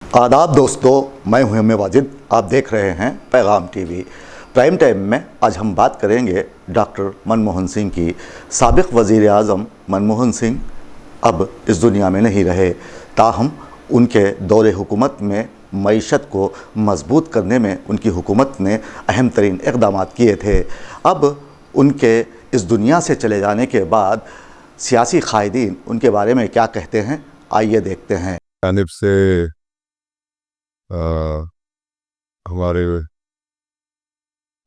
आदाब दोस्तों, मैं हूं एम ए वाजिद। आप देख रहे हैं पैगाम टीवी। प्राइम टाइम में आज हम बात करेंगे डॉक्टर मनमोहन सिंह की। साबिक वज़ीर आज़म मनमोहन सिंह अब इस दुनिया में नहीं रहे, ताहम उनके दौरे हुकूमत में मईशत को मजबूत करने में उनकी हुकूमत ने अहम तरीन इक़दाम किए थे। अब उनके इस दुनिया से चले जाने के बाद सियासी क़ायदीन उनके बारे में क्या कहते हैं, आइए देखते हैं। जानिब से हमारे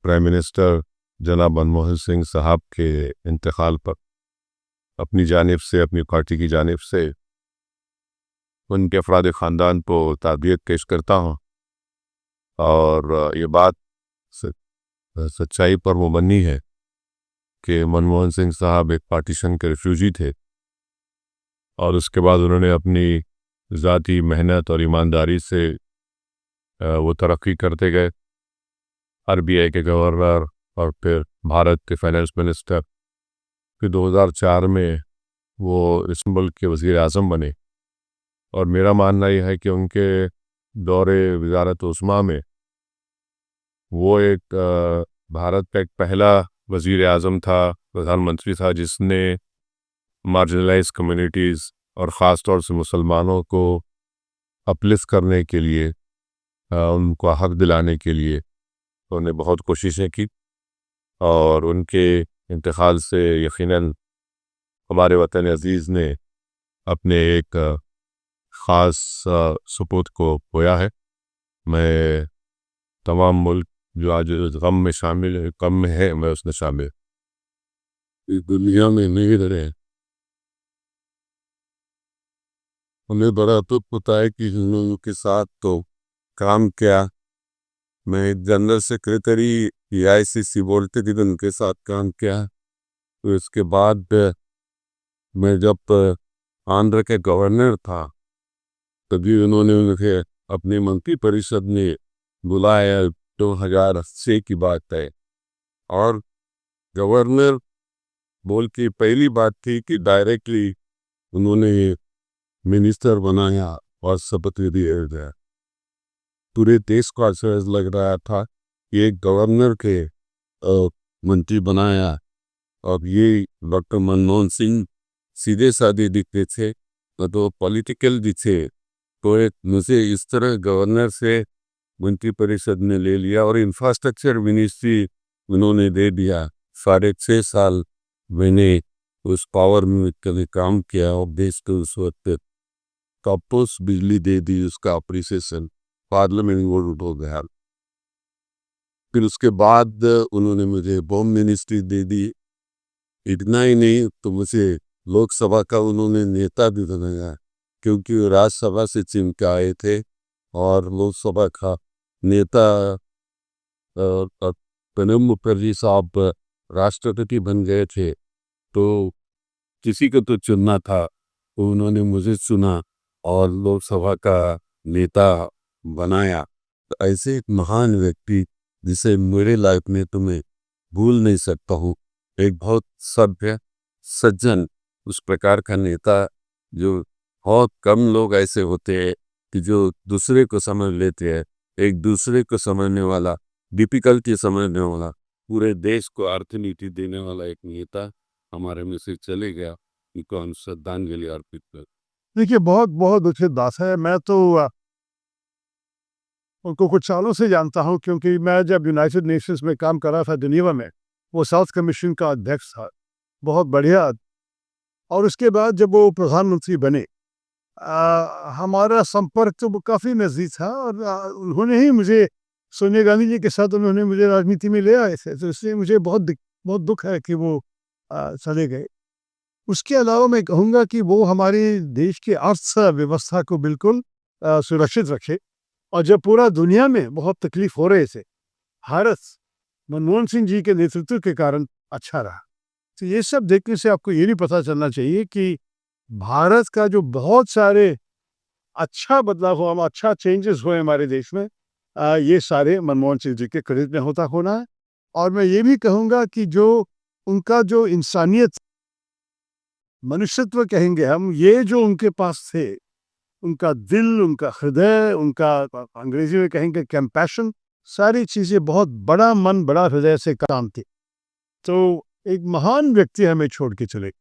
प्राइम मिनिस्टर जनाब मनमोहन सिंह साहब के इंतकाल पर अपनी जानिब से, अपनी पार्टी की जानिब से उनके अफराद ख़ानदान को ताज़ियत पेश करता हूँ। और ये बात सच्चाई पर मुबनी है कि मनमोहन सिंह साहब एक पार्टीशन के रिफ्यूजी थे और उसके बाद उन्होंने अपनी ज़ाती मेहनत और ईमानदारी से वो तरक्की करते गए। आरबीआई के गवर्नर और फिर भारत के फाइनेंस मिनिस्टर, फिर 2004 में वो इस मुल्क के वज़ीर आज़म बने। और मेरा मानना यह है कि उनके दौरे वज़ारत उस्मा में वो एक भारत का एक पहला वज़ीर आज़म था, प्रधानमंत्री था, जिसने मार्जिनलाइज कम्युनिटीज़ और ख़ास तौर से मुसलमानों को अपलिफ्ट करने के लिए, उनको हक दिलाने के लिए उन्होंने बहुत कोशिशें की। और उनके इंतकाल से यकीनन हमारे वतन अज़ीज़ ने अपने एक ख़ास सुपुत को खोया है। मैं तमाम मुल्क जो आज गम में शामिल है, गम में है, मैं उसमें शामिल। इस दुनिया में नहीं रहे, उन्हें बड़ा दुख होता है कि जिन के साथ तो काम किया। मैं जनरल सेक्रेटरी AICC बोलते थे, उनके साथ काम किया। तो इसके बाद मैं जब आंध्र के गवर्नर था तभी उन्होंने मुझे अपनी मंत्री परिषद में बुलाया। 2006 की बात है। और गवर्नर बोल की पहली बात थी कि डायरेक्टली उन्होंने मिनिस्टर बनाया और शपथ दिया गया। पूरे देश को आश्चर्य लग रहा था कि एक गवर्नर के मंत्री बनाया। और ये डॉक्टर मनमोहन सिंह सीधे साधे दिखते थे, तो पॉलिटिकल भी थे। तो एक मुझे इस तरह गवर्नर से मंत्री परिषद ने ले लिया और इंफ्रास्ट्रक्चर मिनिस्ट्री उन्होंने दे दिया। 6.5 साल मैंने उस पावर में कभी काम किया और देश को उस वक्त टॉपस बिजली दे दी, उसका अप्रिसिएशन पार्लियामेंट वोट हो गया। फिर उसके बाद उन्होंने मुझे होम मिनिस्ट्री दे दी। इतना ही नहीं, तो मुझे लोकसभा का उन्होंने नेता भी बनाया, क्योंकि वो राज्यसभा से चुन के आए थे और लोकसभा का नेता प्रणब मुखर्जी साहब राष्ट्रपति बन गए थे। तो किसी को तो चुनना था, तो उन्होंने मुझे चुना और लोकसभा का नेता बनाया। तो ऐसे एक महान व्यक्ति जिसे मेरे लाइफ में तो मैं भूल नहीं सकता हूँ। एक बहुत सभ्य, सज्जन, उस प्रकार का नेता जो बहुत कम लोग ऐसे होते हैं कि जो दूसरे को समझ लेते हैं। एक दूसरे को समझने वाला, डिफिकल्टी समझने वाला, पूरे देश को अर्थनीति देने वाला एक नेता हमारे में से चले गया। उनको हम श्रद्धांजलि अर्पित कर। देखिए, बहुत बहुत दुखद बात है। मैं तो उनको कुछ सालों से जानता हूँ, क्योंकि मैं जब यूनाइटेड नेशंस में काम कर रहा था जिनेवा में, वो साउथ कमीशन का अध्यक्ष था। बहुत बढ़िया। और उसके बाद जब वो प्रधानमंत्री बने, हमारा संपर्क तो काफ़ी नज़दीक था। और उन्होंने ही मुझे, सोनिया गांधी जी के साथ उन्होंने मुझे राजनीति में ले आए थे। तो इसलिए मुझे बहुत दुख है कि वो चले गए। उसके अलावा मैं कहूँगा कि वो हमारे देश की अर्थव्यवस्था को बिल्कुल सुरक्षित रखे। और जब पूरा दुनिया में बहुत तकलीफ हो रहे थे, भारत मनमोहन सिंह जी के नेतृत्व के कारण अच्छा रहा। तो ये सब देखने से आपको ये भी पता चलना चाहिए कि भारत का जो बहुत सारे अच्छा बदलाव हुआ, अच्छा चेंजेस हुए हमारे देश में, ये सारे मनमोहन सिंह जी के क्रेडिट में होना है। और मैं ये भी कहूँगा कि जो उनका जो इंसानियत, मनुष्यत्व कहेंगे हम, ये जो उनके पास थे, उनका दिल, उनका हृदय, उनका अंग्रेजी में कहेंगे कंपैशन, सारी चीज़ें बहुत बड़ा मन, बड़ा हृदय से काम थी। तो एक महान व्यक्ति हमें छोड़ के चले।